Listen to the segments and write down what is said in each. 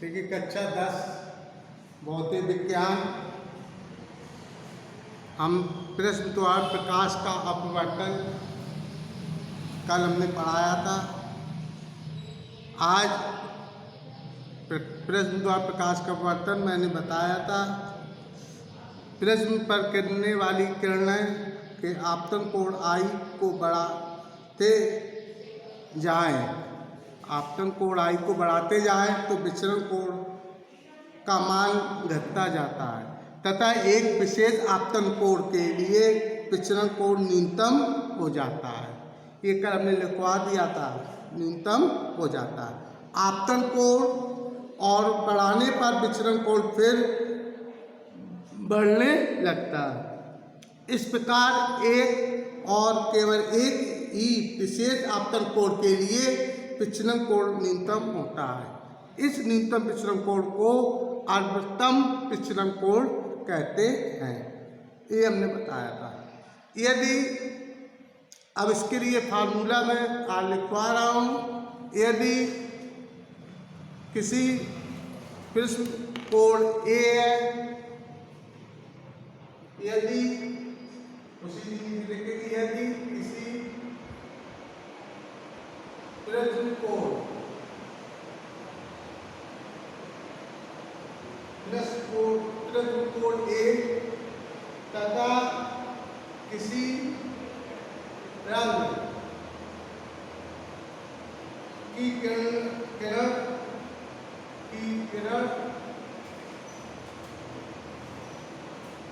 देखिए कक्षा 10 भौतिक विज्ञान हम प्रश्न द्वार प्रकाश का अपवर्तन कल हमने पढ़ाया था। आज प्रिज्म द्वार प्रकाश का अपवर्तन मैंने बताया था। प्रिज्म पर गिरने वाली किरणें के आपतन कोण आई को बढ़ाते जाएं, आपतन कोण आई को बढ़ाते जाएं तो विचरण कोण का मान घटता जाता है तथा एक विशेष आपतन कोण के लिए विचरण कोण न्यूनतम हो जाता है। ये कर हमने लिखवा दिया था, न्यूनतम हो जाता है आपतन कोण और बढ़ाने पर विचरण कोण फिर बढ़ने लगता है। इस प्रकार एक और केवल एक ही विशेष आपतन कोण के लिए विचलन कोण न्यूनतम होता है। इस न्यूनतम विचलन कोण को अधिकतम विचलन कोण कहते हैं। ये हमने बताया था। यदि अब इसके लिए फार्मूला मैं लिखवा रहा हूँ। यदि किसी प्रिज्म कोण ए है, यदि उसी लिखेंगे यदि किसी प्रिज्म कोण ए तथा किसी रंग की किरण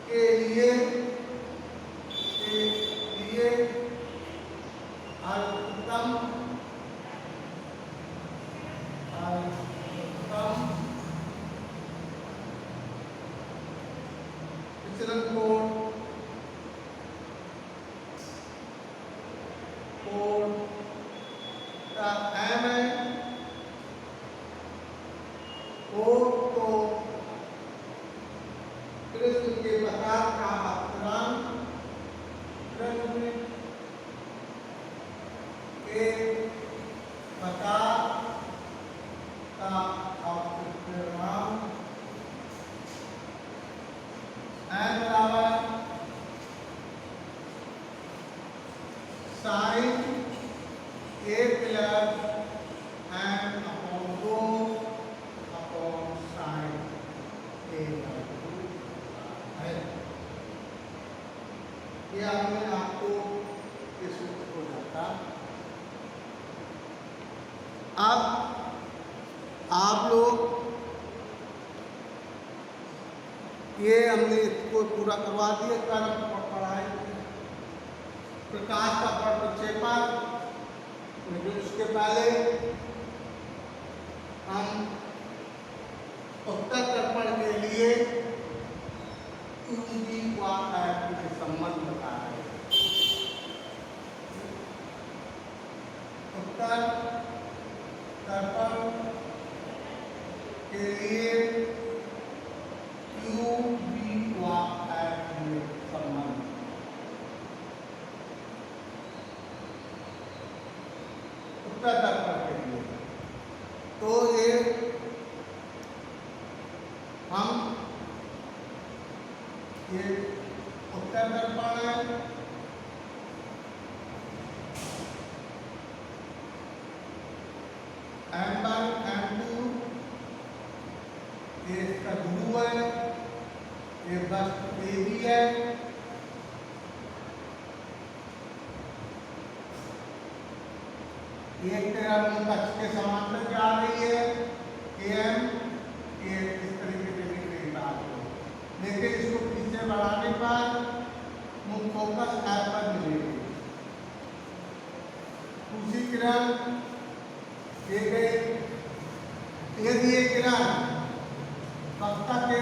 के लिए अधिकतम विचलन कोण का m है तो प्रिज्म के प्रकार का अपवर्तन प्रिज्म के प्रकार का अपवर्तन n बराबर sine A plus n upon 2 upon sine A है। ये आपने आपको ये सूत्र हो जाता। अब आप लोग ये हमने इसको पूरा करवा दिया। कल पढ़ाई प्रकाश का प्रक्षेपण, लेकिन उसके पहले हम उत्तर दर्पण के लिए यूवी व एफ के संबंध बता रहे हैं। उत्तर दर्पण के लिए यूवी व एफ में संबंध, उत्तर दर्पण के लिए तो ये हम ये उत्तर दर्पण है, M1 M2 ये इसका ध्रुव है, ये वस्तु ए भी है। एक तरफ कक्ष के समांतर जा रही है KM, ये इस तरीके से दिख रही बात हो, लेकिन इसको पीछे बढ़ाने पर मुख्य फोकस ऐप पर मिलेगी। दूसरी किरण यदि ये किरण वक्ता के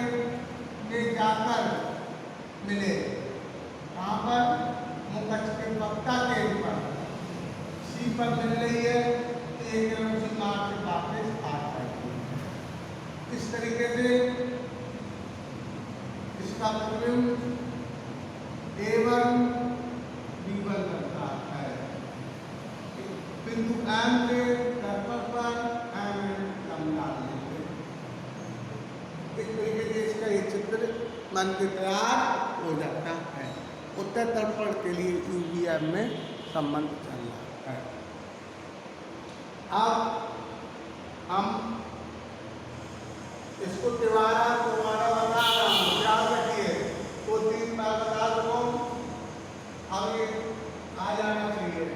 जाकर मिले, यहाँ पर मुख्य के वक्ता के ऊपर सी पर मिल रही है तो एक किरण उसी मार्ग से वापस आ जाएगी। इस तरीके से इसका प्रतिबिंब A1 B1 बनता है। बिंदु M के दर्पण पर M लंबा लेते बन के तैयार हो जाता है। उत्तर तर्पण के लिए ईवीएम में संबंध चल रहा है। अब हम इसको दोबारा बता रहा हूँ, याद रखिए, तो 3 बार बता दो, अब ये आ जाना चाहिए।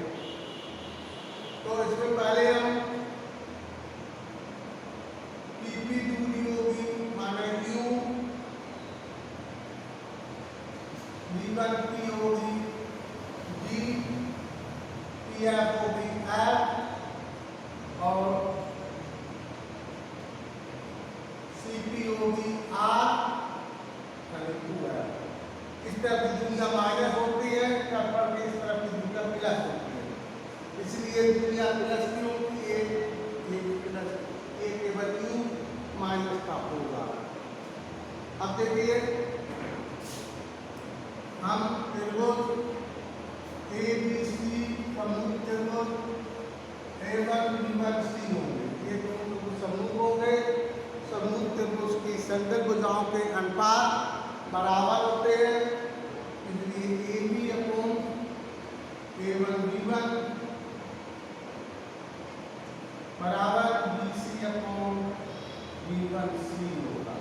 तो इसमें पहले हम पीपी दूरी होगी माने क्यू, V1 की होगी जी, PF होगी F और CP होगी R यानी 2F। इस तरफ की दुनिया माइनस होती है, तर्पण की इस तरफ की दुनिया प्लस होती है, इसलिए दुनिया प्लस की होती है, ये प्लस ए केवल U माइनस का होगा। अब देखिए हम त्रिभुज ABC समूह त्रिभुज A1 B1 C होंगे, ये दोनों समूह हो गए। समूह त्रिभुज की संगत भुजाओं के अनुपात बराबर होते हैं, इसलिए AB अपॉन A1 B1 बराबर BC अपॉन B1 C होगा।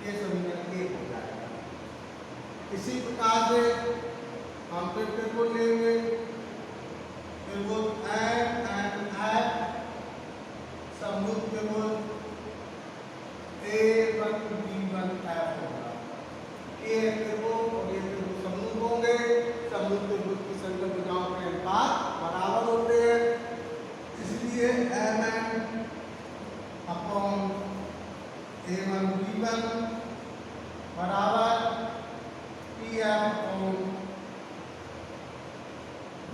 ये समीकरण 1 हो जाएगा। इसी प्रकार से हम फिर त्रिभुज लेंगे, त्रिभुज NF समूह त्रिभुज A1 B1 F होगा। ये त्रिभुज और ये त्रिभुज समूह होंगे। समूह त्रिभुज की संगत भुजाओं के अनुपात बराबर होते हैं, इसलिए MN अपॉन A1 B1 बराबर PF अपॉन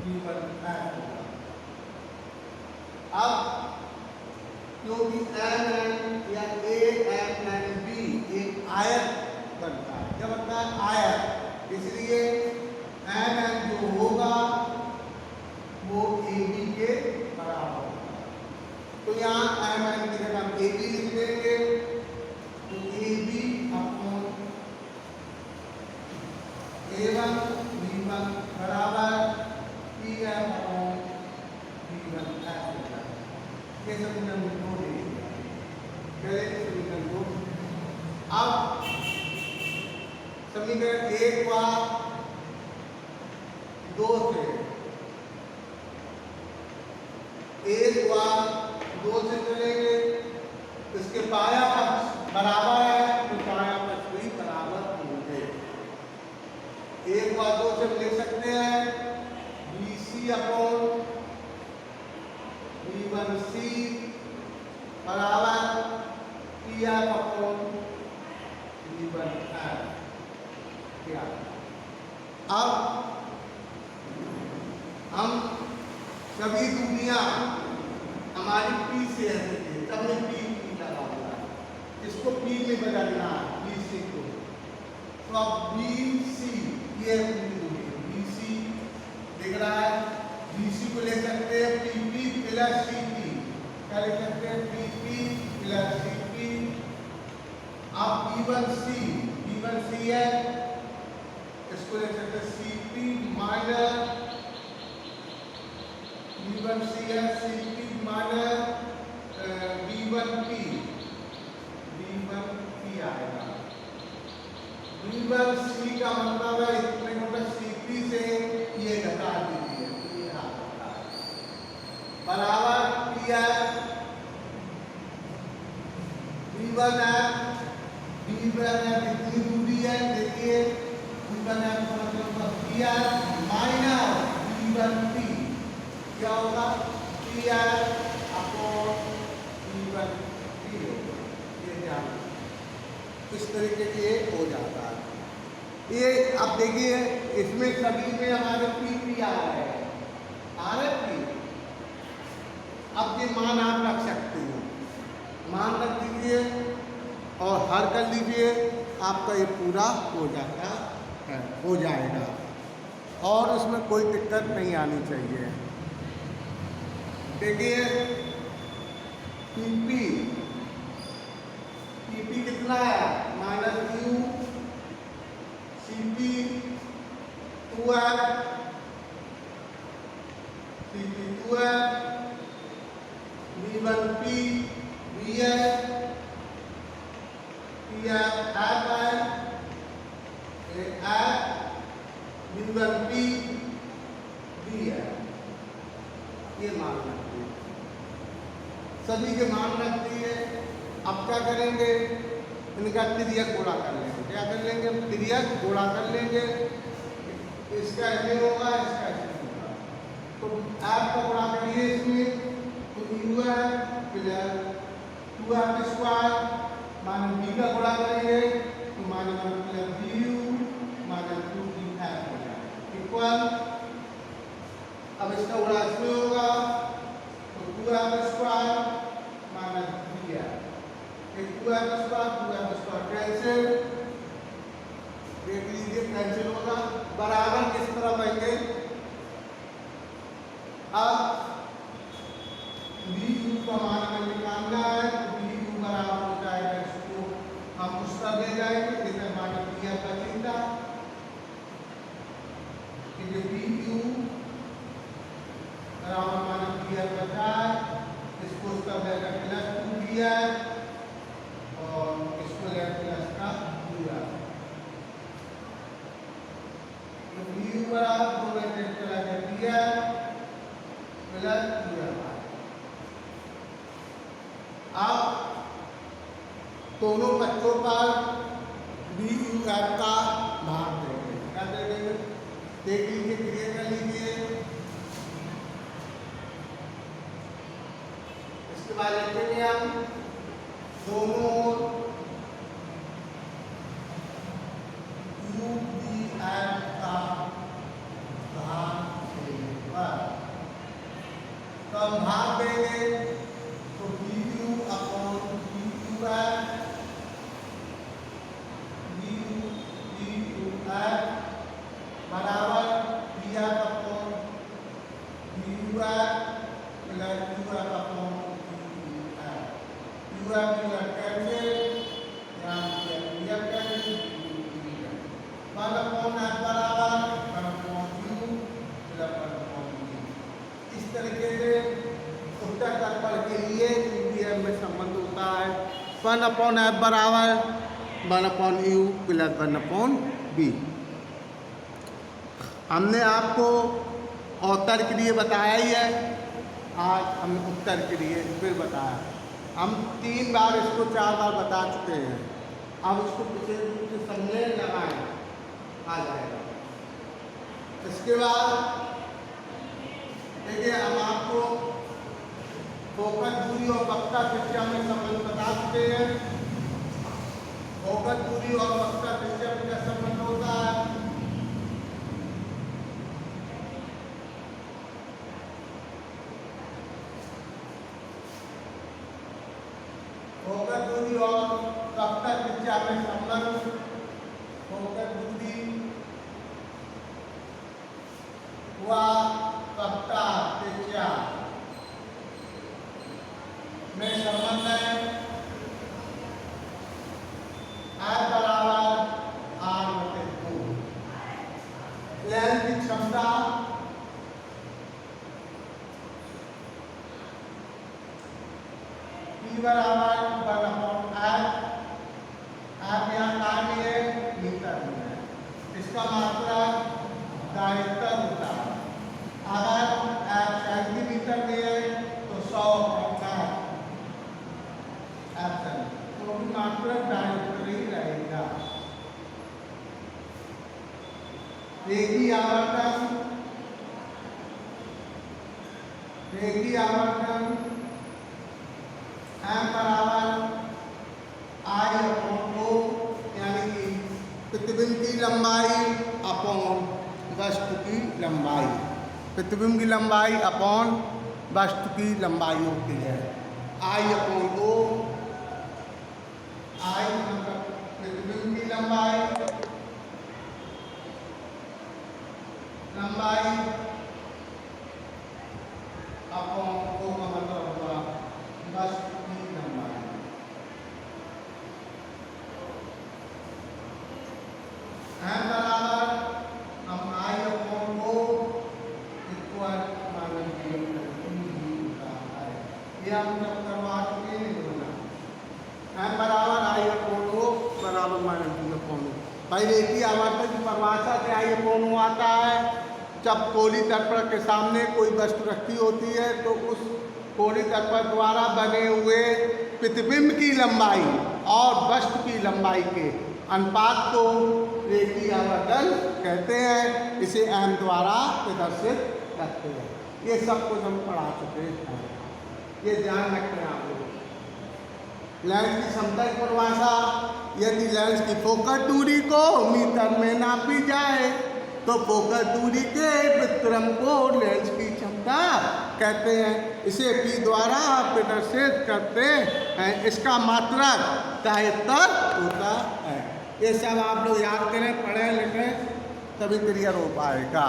B1 F होगा। अब क्योंकि NN या ANNB एक आयत बनता है, क्या बनता है? आयत, इसलिए NN जो होगा वो AB के बराबर होगा। तो यहाँ MN की जगह हम AB लिख देंगे, तो AB अपॉन A1 B1 बराबर PF अपॉन B1 F होगा। ये समीकरण 2 ले समीकरण 2। अब समीकरण 1 व 2 से 1 व 2 से चलेंगे, इसके पाया पक्ष बराबर है तो पाया पक्ष भी बराबर होंगे। 1 व 2 से लिख सकते हैं BC अपॉन B1C बराबर PF अपॉन B1 F। क्या अब हम सभी दूरियां हमारी P से है, तब में P लगा हुआ है, इसको P में बदलना है, BC को। तो अब BC ये दूरी BC दिख रहा है, BC को ले सकते हैं PP प्लस CP, क्या ले सकते हैं? PP plus CP। अब B1C है, इसको ले सकते हैं CP माइनस B1C है, CP माइनस B1P आएगा। B1C का मतलब है इतने मतलब CP से ये घटा दीजिए, ये आता है बराबर PF B1F कितनी दूरी है देखिए, B1F का मतलब PF माइनस B1P, क्या होगा? PF अपॉन B1P होगा। ये ध्यान इस तरीके से हो जाता है। ये अब देखिए इसमें सभी में हमारे PP आ रहे हैं, अब ये मान आप रख सकते हो, मान रख दीजिए और हल कर लीजिए, आपका ये पूरा हो जाता है, हो जाएगा और उसमें कोई दिक्कत नहीं आनी चाहिए। देखिए PP कितना है? -Q अब क्या करेंगे, इनका तिर्यक गुणा कर लेंगे। क्या कर लेंगे, तिर्यक गुणा कर लेंगे। इसका ऐसे होगा, इसका ऐसे होगा, तो आप का गुणा करिए इसमें, तो यू है plus 2f square minus B का गुणा करेंगे तो minus 1 plus v u minus 2df हो जाएगा इक्वल। अब इसका गुणा इसमें होगा तो 2f स्क्वायर माइनस बी है, 2f स्क्वायर कैंसिल, देख लीजिए कैंसिल होगा, बराबर किस तरह बनेंगे। अब बी यू का मान हमें निकालना है, तो बी यू बराबर हो जाएगा, इसको हम उस तरह ले जाएंगे जिसमें माइनस बी का चिंता, बी यू बराबर माइनस बी बचा है, इसको उस तरह लेकर प्लस 2 दिया है और इसको ले प्लस का दिया, तो बी यू बराबर दो में चला दिया प्लस दिया। अब दोनों बच्चों पर बी यू एफ का भाग देंगे, क्या देंगे, देख लीजिए, क्लियर कर लीजिए। इसके बाद लिखेंगे हम दोनों यू बी एफ का भाग देने पर, तो हम भाग देंगे तो B U upon B U F, B U F बराबर B F upon B U F plus U F upon B U F, U F cancel, यहाँ B F cancel, 1 upon F बराबर 1 upon you plus 1 upon B. इस तरीके से उत्तर तत्पर के लिए Indian में संबंध होता है 1 अपॉन एफ बराबर 1 upon you plus 1 upon v. हमने आपको उत्तर के लिए बताया ही है, आज हम उत्तर के लिए फिर बताया। हम 3 बार इसको 4 बार बता चुके हैं, अब इसको विशेष रूप से समझे लगाएं, आ जाएगा। इसके बाद देखिए, हम आपको फोकस दूरी और वक्रता त्रिज्या में संबंध बता चुके हैं। फोकस दूरी और वक्रता त्रिज्या में क्या संबंध होता है, फोकस दूरी और वक्रता त्रिज्या में संबंध, फोकस दूरी व वक्रता त्रिज्या में संबंध है R बराबर R/2, लेंस की क्षमता P बराबर 1/f, आप यहाँ कहाँ में है, मीटर में है, इसका मात्रा दायित्व होता है। अगर f सेंटीमीटर में है तो 100 तो मात्रा दायित्व ही रहेगा। रेखीय आवर्तन m बराबर I/2, यानी कि प्रतिबिंब की लंबाई अपॉन वस्तु की लंबाई, प्रतिबिंब की लंबाई अपॉन वस्तु की लंबाई होती है I/2, I मतलब प्रतिबिंब की लंबाई अपॉन 2 का मतलब होगा वस्तु की लंबाई। m बराबर हम I/2 इक्वल माइनस बी होता है, ये हम जब करवा चुके हैं बोला m बराबर I/2 बराबर माइनस बी। भाई रेखीय आवर्तन की परिभाषा से I/2 आता है, जब कोली दर्पण के सामने कोई वस्तु रखी होती है तो उस कोली दर्पण द्वारा बने हुए प्रतिबिंब की लंबाई और वस्तु की लंबाई के अनुपात को रेखीय आवर्धन कहते हैं। इसे m द्वारा प्रदर्शित करते हैं। ये सब कुछ हम पढ़ा चुके हैं, ये ध्यान रखें आप लोग। लेंस की समतल परिभाषा, यदि लेंस की फोकस दूरी को मीटर में नापी जाए तो फोकस दूरी के व्युत्क्रम को लेंस की क्षमता कहते हैं। इसे P द्वारा प्रदर्शित करते हैं। इसका मात्रक डायरेक्टर होता है। ये सब आप लोग याद करें, पढ़ें लिखें, तभी क्लियर हो पाएगा।